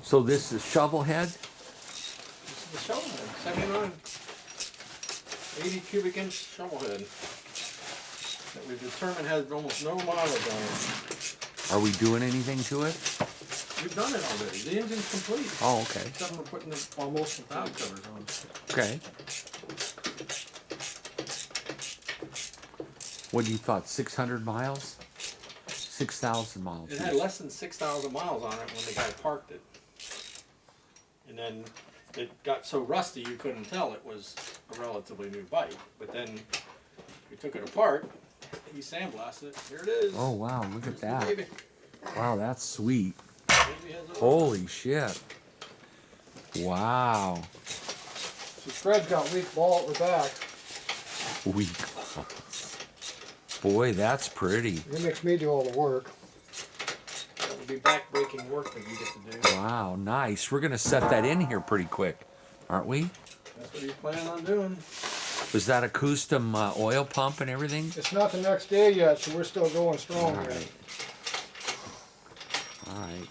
So this is shovelhead? This is the shovelhead, 79, 80 cubic inch shovelhead that we've determined has almost no mileage on it. Are we doing anything to it? We've done it already. The engine's complete. Oh, okay. Except for putting almost the valve covers on. Okay. What do you thought, 600 miles? 6,000 miles. It had less than 6,000 miles on it when the guy parked it. And then it got so rusty you couldn't tell it was a relatively new bike. But then we took it apart, he sandblasted it, here it is. Oh wow, look at Here's the that. baby. Wow, that's sweet. Baby has a- Holy shit. Wow. So Fred's got weak ball at the back. Weak. Boy, that's pretty. He makes me do all the work. It'll be back-breaking work that you get to do. Wow, nice. We're gonna set that in here pretty quick, aren't we? That's what he's planning on doing. Was that a custom oil pump and everything? It's not the next day yet, so we're still going strong All here. right. All right.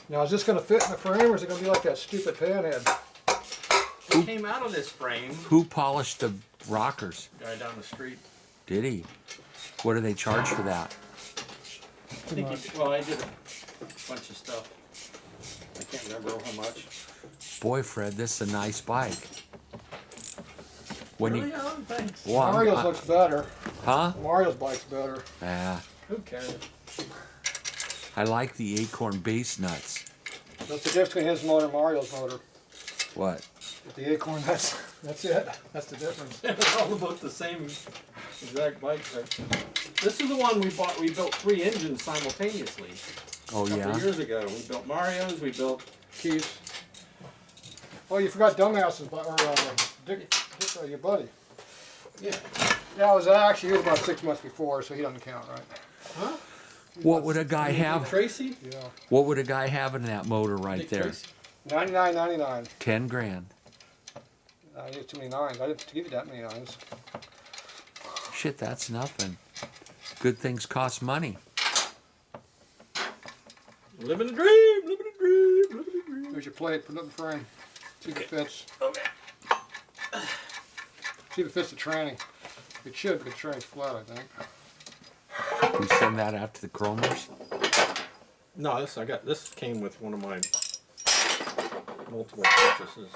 Now, is this going to fit in the frame, or is it going to be like that stupid panhead? It came out of this frame. Who polished the rockers? Guy down the street. Did he? What do they charge for that? I think well, I did a bunch of stuff. I can't remember how much. Boy, Fred, this is a nice bike. When Really? you, Oh, thanks. well, I'm- Mario's looks better. huh? Mario's bike's better. Yeah, Who cares? I like the acorn base nuts. That's the difference between his motor and Mario's motor. What? With the acorn, that's it. That's the difference. It's all about the same exact bike. This is the one we bought. We built 3 engines simultaneously. Oh A couple yeah. years ago. We built Mario's. We built. Keys. Oh, you forgot Dumbass's, or Dick, your buddy. Yeah. Yeah, it was actually, he was about 6 months before, so he doesn't count, right? Huh? What would a guy have? Tracy. Yeah. What would a guy have in that motor right Dick there? Tracy. $99.99. 10 grand. I did too many nines. I didn't give you that many nines. Shit, that's nothing. Good things cost money. Living the dream. Living the dream. Living the dream. Here's your plate. Put it in the frame. See if it fits. Okay. See if it fits the tranny. It should, but the tranny's flat, I think. We send that out to the chromers. No, this came with one of my multiple purchases.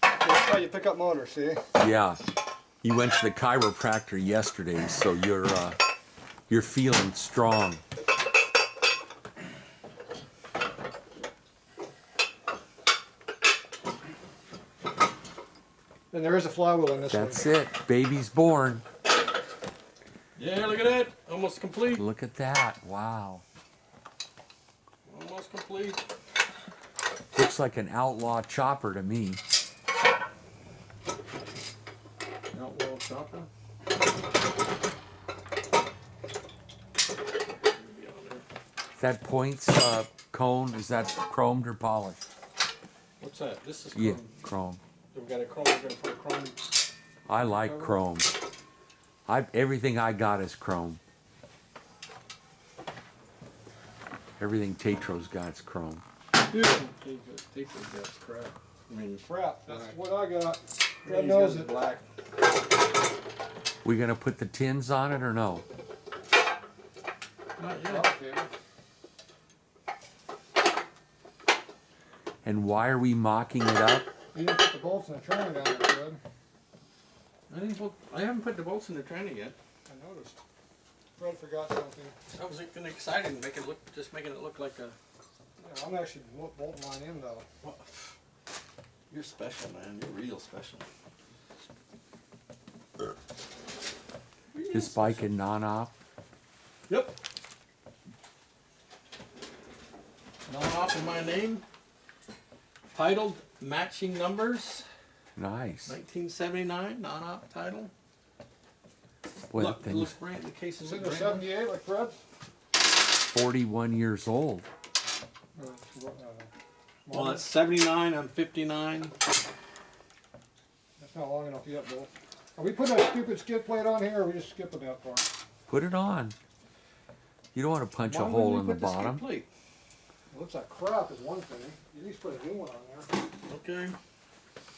That's how you pick up motors, see? Yeah. You went to the chiropractor yesterday, so you're feeling strong. And there is a flywheel in this That's one. it. Baby's born. Yeah, look at that. Almost complete. Look at that. Wow. Almost complete. Looks like an outlaw chopper to me. Outlaw chopper. That points cone, is that chromed or polished? What's that? This is Yeah, chrome. chrome. We've got a chrome. We're gonna put a chrome. I like chrome. Everything I got is chrome. Everything Tatro's got is chrome. Yeah. Take that's crap. I mean, Crap, that's what I got. yeah, God he's knows got it. black. We gonna put the tins on it or no? Not yet. Okay. And why are we mocking it up? You didn't put the bolts in the tranny down there, Fred. I haven't put the bolts in the tranny yet. I noticed. Fred forgot something. I was getting excited, making it look like a. Yeah, I'm actually bolting mine in, though. Well, you're special, man. You're real special. This bike in non-op? Yep. Non-op in my name. Titled Matching Numbers. Nice. 1979 non-op title. Boy, Look, that it looks thing's brand. The case is Sitting at brand. 78 like Fred's? 41 years old. Well, it's 79. I'm 59. That's not long enough yet, Bill. Are we putting that stupid skid plate on here, or are we just skipping that part? Put it on. You don't want to punch a Why hole wouldn't in we the put skid bottom. plate? It looks like crap is one thing. You at least put a new one on there. Okay.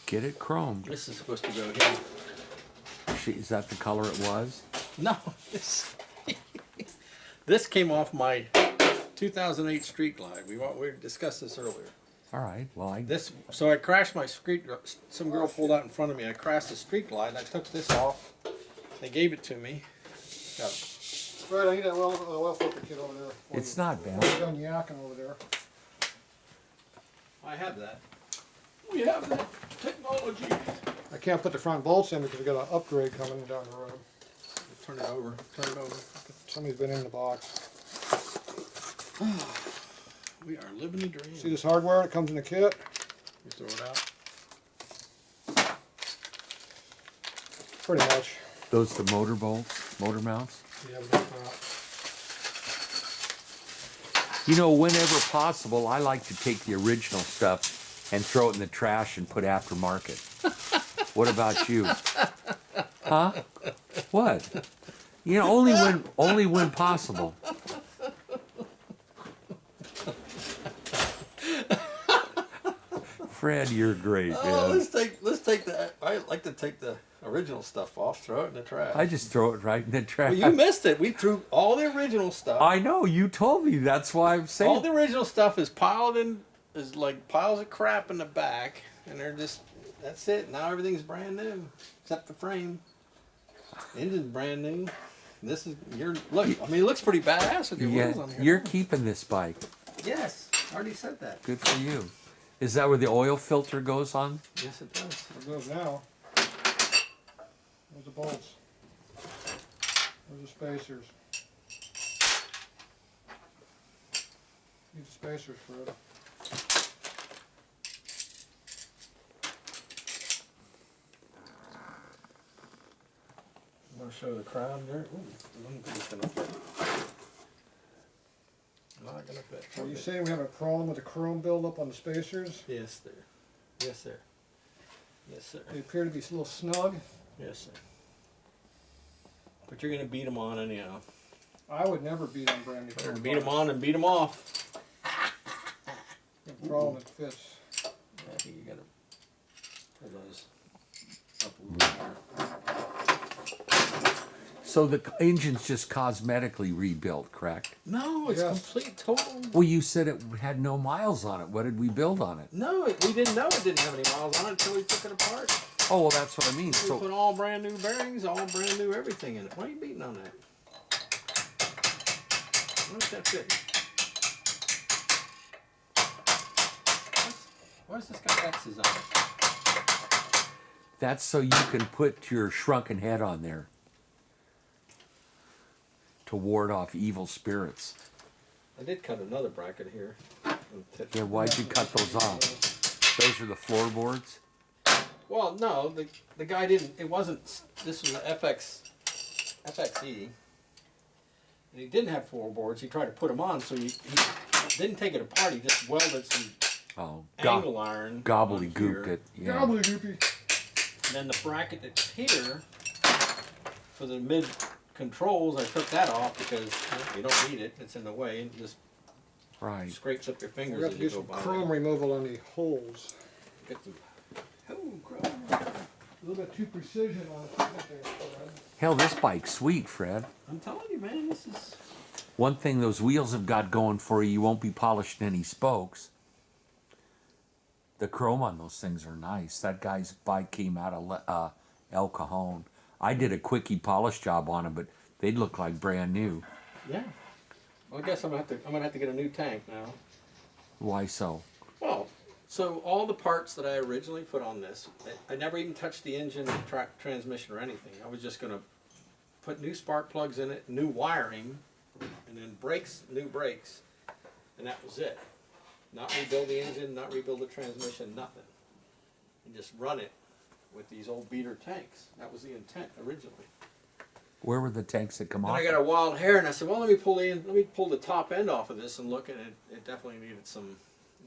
Get it chromed. This is supposed to go here. Is that the color it was? No, this came off my 2008 Street Glide. We discussed this earlier. All right. Well, So I crashed my street. Some girl pulled out in front of me. I crashed the Street Glide. I took this off. They gave it to me. Got it. Right, I need that well filter kit over there. it's not bad. You're done yakking over there. I have that. We have that technology. I can't put the front bolts in because we got an upgrade coming down the road. Turn it over. Turn it over. Somebody's been in the box. We are living the dream. See this hardware that comes in the kit? You throw it out. Pretty much. Those the motor bolts, motor mounts. Yeah, we got that. You know, whenever possible, I like to take the original stuff and throw it in the trash and put aftermarket. What about you? Huh? What? You know, only when possible. Fred, you're great, man. Oh, let's take the. I like to take the original stuff off, throw it in the trash. I just throw it right in the trash. Well, you missed it. We threw all the original stuff. I know, you told me. That's why I'm saying. All the original stuff is piled in, is like piles of crap in the back, and they're just, that's it. Now everything's brand new, except the frame. Engine's brand new. This is, look, I mean, it looks pretty badass with your wheels on here. You're keeping this bike. Yes, I already said that. Good for you. Is that where the oil filter goes on? Yes, it does. There it goes now. There's the bolts. There's the spacers. Need the spacers, Fred. I'm going to show the crowd there. Ooh, I don't think it's going to fit. Not going to fit. Are you saying we have a problem with the chrome buildup on the spacers? Yes, sir. Yes, sir. Yes, sir. They appear to be a little snug. Yes, sir. But you're going to beat them on anyhow. I would never beat on brand new Better chrome beat them parts. on and beat them off. The problem it fits. Yeah, I think you got to pull those up a little higher. So the engine's just cosmetically rebuilt, correct? No, it's Yes. complete total. Well, you said it had no miles on it. What did we build on it? No, we didn't know it didn't have any miles on it until we took it apart. Oh, well, that's what I mean. We So, put all brand new bearings, all brand new everything in it. Why are you beating on that? What's that fit? Why's this got X's on it? that's so you can put your shrunken head on there to ward off evil spirits. I did cut another bracket here. Yeah, why'd you cut those off? Those are the floorboards? Well, no, the guy didn't. It wasn't. This was an FXE, and he didn't have floorboards. He tried to put them on, so he didn't take it apart. He just welded some angle iron. Gobbledygooked it. Yeah. Gobbledygoopy. And then the bracket that's here for the mid controls, I took that off because you don't need it. It's in the way. It just Right. scrapes up your We fingers have as to you do go some by. chrome removal on the holes. Get some. Oh, chrome. A little bit too precision on the equipment there, Fred. Hell, this bike's sweet, Fred. I'm telling you, man, this is. One thing those wheels have got going for you, you won't be polishing any spokes. The chrome on those things are nice. That guy's bike came out of El Cajon. I did a quickie polish job on them, but they'd look like brand new. Yeah. Well, I guess I'm gonna have to get a new tank now. Why so? Well, so all the parts that I originally put on this, I never even touched the engine, transmission, or anything. I was just gonna put new spark plugs in it, new wiring, and then brakes, new brakes, and that was it. Not rebuild the engine, not rebuild the transmission, nothing. And just run it with these old beater tanks. That was the intent originally. Where were the tanks that come And off? I got a wild hair, and I said, well, let me pull the top end off of this and look, and it definitely needed some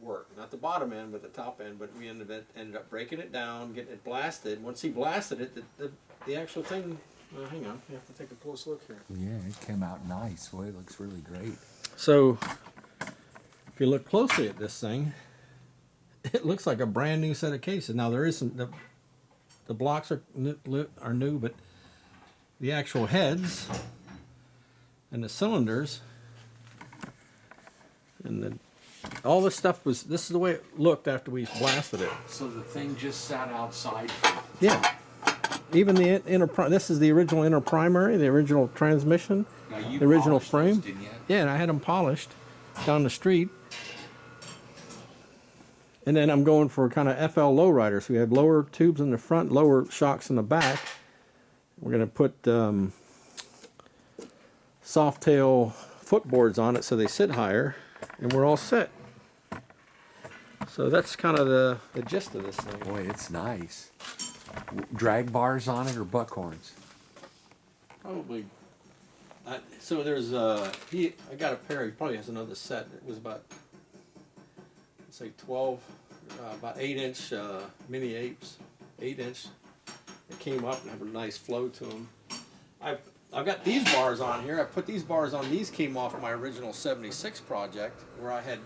work. Not the bottom end, but the top end. But we ended up breaking it down, getting it blasted. Once he blasted it, the actual thing Hang on, you have to take a close look here. Yeah, it came out nice. Boy, it looks really great. So, if you look closely at this thing, it looks like a brand new set of cases. Now there is some the blocks are new, but the actual heads and the cylinders and all this stuff was. This is the way it looked after we blasted it. So the thing just sat outside. Yeah. Even the inner. This is the original inner primary, the original transmission, Now you the original polished frame. those, didn't you? Yeah, and I had them polished down the street. And then I'm going for kind of FL lowrider. So we have lower tubes in the front, lower shocks in the back. We're going to put soft tail footboards on it so they sit higher, and we're all set. So that's kind of the gist of this thing. Boy, it's nice. Drag bars on it or buckhorns? Probably. So there's I got a pair. He probably has another set. It was about, let's say 12, about 8-inch mini apes, 8-inch. It came up and have a nice flow to them. I've got these bars on here. I put these bars on. These came off my original '76 project where I had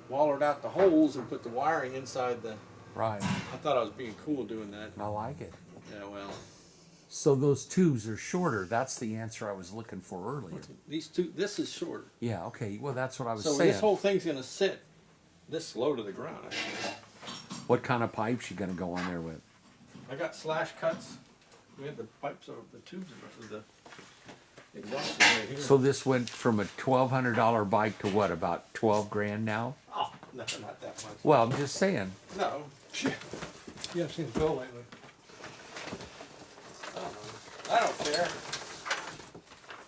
wallered out the holes and put the wiring inside the. Right. I thought I was being cool doing that. I like it. Yeah, well. So those tubes are shorter. That's the answer I was looking for earlier. These two, this is shorter. Yeah, okay. Well, that's what I was So saying. this whole thing's going to sit this low to the ground. What kind of pipes you going to go on there with? I got slash cuts. We had the pipes over the tubes of the exhaust right here. So this went from a $1,200 bike to what, about 12 grand now? Oh, no, not that much. Well, I'm just saying. No. You haven't seen the bill lately. I don't care.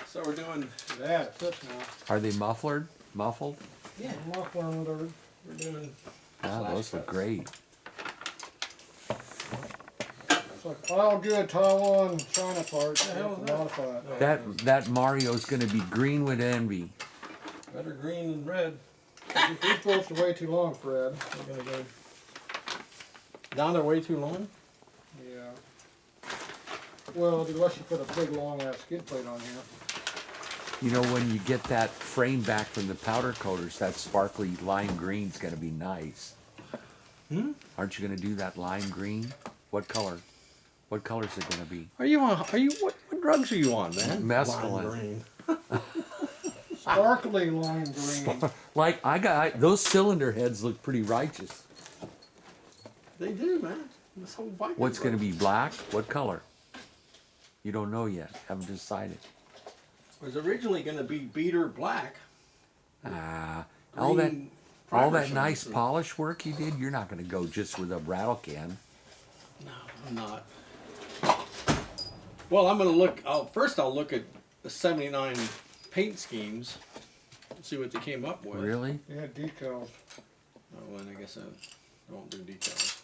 So we're doing. Yeah, it fits now. Are they muffled? Yeah. Muffler and whatever. We're doing. Wow, slash those look cuts. great. It's like all good Taiwan China parts. The You hell have is to that? modify it. That Mario's going to be green with envy. Better green than red. These bolts are way too long, Fred. We're gonna go. Down there way too long. Yeah. Well, unless you put a big long ass skid plate on here. You know, when you get that frame back from the powder coaters, that sparkly lime green's going to be nice. Aren't you going to do that lime green? What color? What color is it going to be? Are you on? What drugs are you on, man? Mescaline. Lime green. Sparkly lime green. Like those cylinder heads look pretty righteous. They do, man. This whole bike. What's going to be black? What color? You don't know yet. Haven't decided. It was originally going to be beater black. All that Green all primer that nice shades. polish work you did, you're not going to go just with a rattle can. No, I'm not. Well, I'm going to look. First, I'll look at the '79 paint schemes. See what they came up with. Really? You had decals. Oh, and I guess I won't do decals.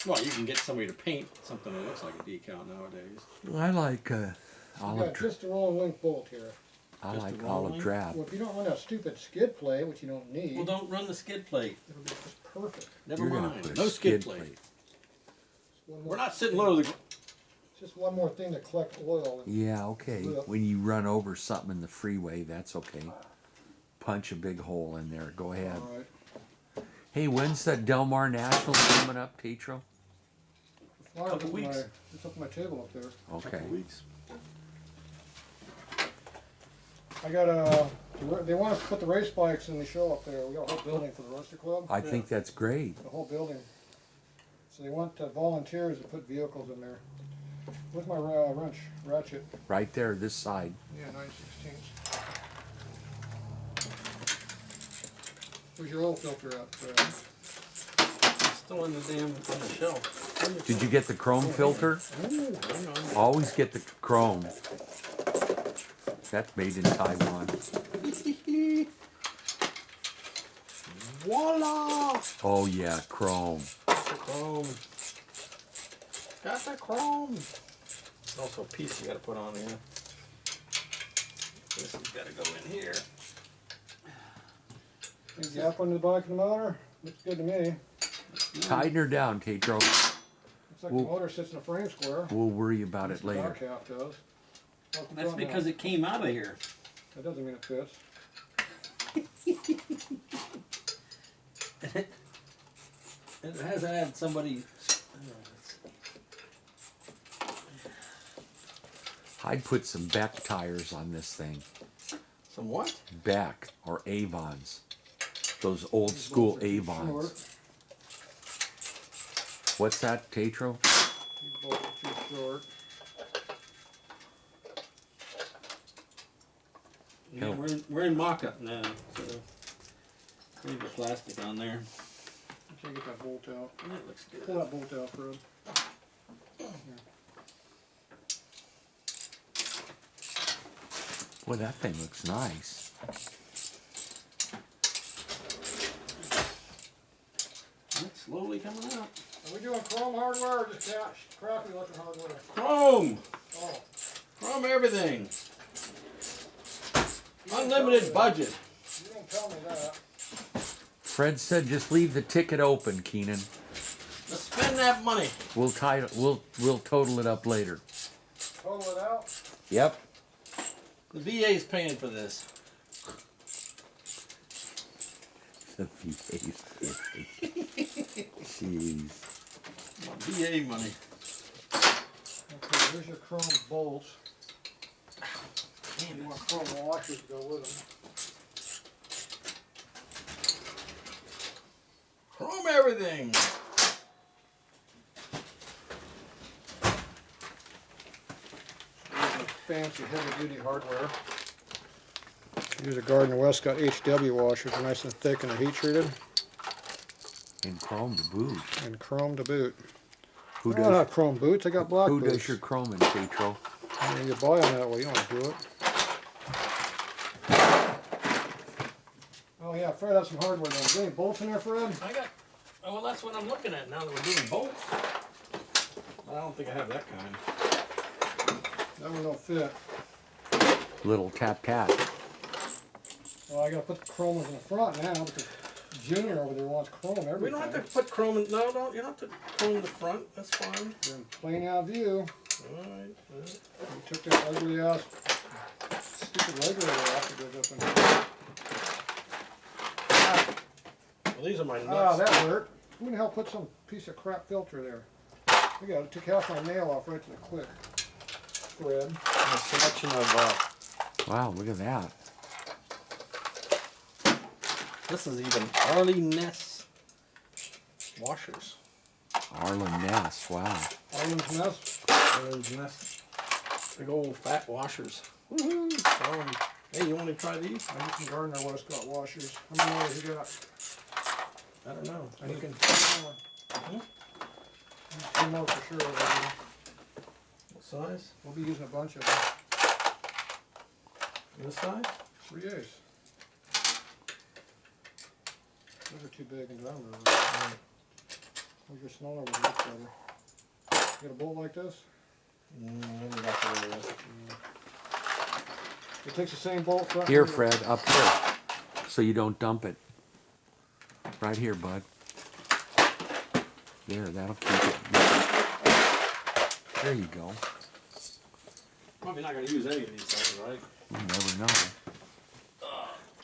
Well, you can get somebody to paint something that looks like a decal nowadays. I like You olive. got just the wrong link bolt here. I just like the wrong olive one? drab. Well, if you don't run that stupid skid plate, which you don't need, Well, don't run the skid plate. it'll be just perfect. Never You're gonna mind. put a No skid skid plate. plate. One more We're not sitting low to the. It's just one more thing to collect oil. Yeah, okay. Look. When you run over something in the freeway, that's okay. Punch a big hole in there. Go ahead. All right. Hey, when's that Del Mar National coming up, Tatro? Flyers Couple up weeks. It's up on my table up there. Okay. Weeks. I got they want us to put the race bikes in the show up there. We got a whole building for the Roaster Club. I think that's great. The whole building. So they want volunteers to put vehicles in there. Where's my wrench ratchet? Right there, this side. Yeah, 9/16. Where's your oil filter at? Still in the damn on the shelf. Did you get the chrome filter? Ooh, hang on. Always get the chrome. That's made in Taiwan. Voila! Oh yeah, chrome. The chrome. Got the chrome. Also a piece you gotta put on here. This has gotta go in here. Big gap under the bike and the motor. Looks good to me. Tighten her down, Tatro. Let's Looks like Well- the motor sits in a frame square. We'll worry about At least it the later. back half does. How's the That's front because half? it came out of here. That doesn't mean it fits. It hasn't had somebody. I'd put some Beck tires on this thing. Some what? Beck or Avons. Those old school These bolts are too Avons. short. What's that, Tatro? These bolts are too short. Yeah, Hell. we're in mock-up now, so leave the plastic on there. Until you get that bolt out. That looks good. Pull that bolt out, Fred. Boy, that thing looks nice. It's slowly coming out. Are we doing chrome hardware or just crappy looking hardware? Chrome! Oh. Chrome everything! You don't Unlimited tell me budget. that. You don't tell me that. Fred said just leave the ticket open, Keenan. Let's spend that money. We'll total it up later. Total it out. Yep. The VA's paying for this. The VA's. Jeez. VA money. Okay, here's your chrome bolts. Damn You it. want chrome washers to go with them. Chrome everything. Here's the fancy heavy duty hardware. Here's a Gardner Westcott HW washers, nice and thick and they're heat treated. And chrome to boot. And chrome to boot. Who Oh, does? not chrome boots, I got black Who boots. does your chroming, Tatro? I mean, you buy them that way, you don't do it. Oh yeah, Fred has some hardware there. Is there any bolts in there, Fred? I got. Oh, well, that's what I'm looking at now that we're doing bolts. I don't think I have that kind. That one don't fit. Little tap tap. Well, I gotta put the chrome in the front now because Junior over there wants chrome everything. We don't have to put chrome in. No, you don't have to chrome in the front. That's fine. You're in plain out view. Alright. You took that ugly ass stupid regulator off that goes up in here. Well, these are my nuts. Ah, that hurt. Who the hell put some piece of crap filter there? I got it. Took half my nail off right to the quick. Fred. A selection of. Wow, look at that. This is even Harley Ness washers. Arlen Ness, wow. Arlen's mess. Harley's Ness. Big old fat washers. Woohoo! Hey, you want to try these? I get some Gardner Westcott washers. How many more you got? I don't know. I need Looking. 2 more. 2 more for sure. What size? We'll be using a bunch of them. This size? 3/8. Those are too big and round. Where's your smaller one? Look better. You got a bolt like this? Maybe that's what it is. It takes the same bolt. Front Here, and rear. Fred, up here. So you don't dump it. Right here, bud. There, that'll keep it. There you go. Probably not going to use any of these things, right? You never know.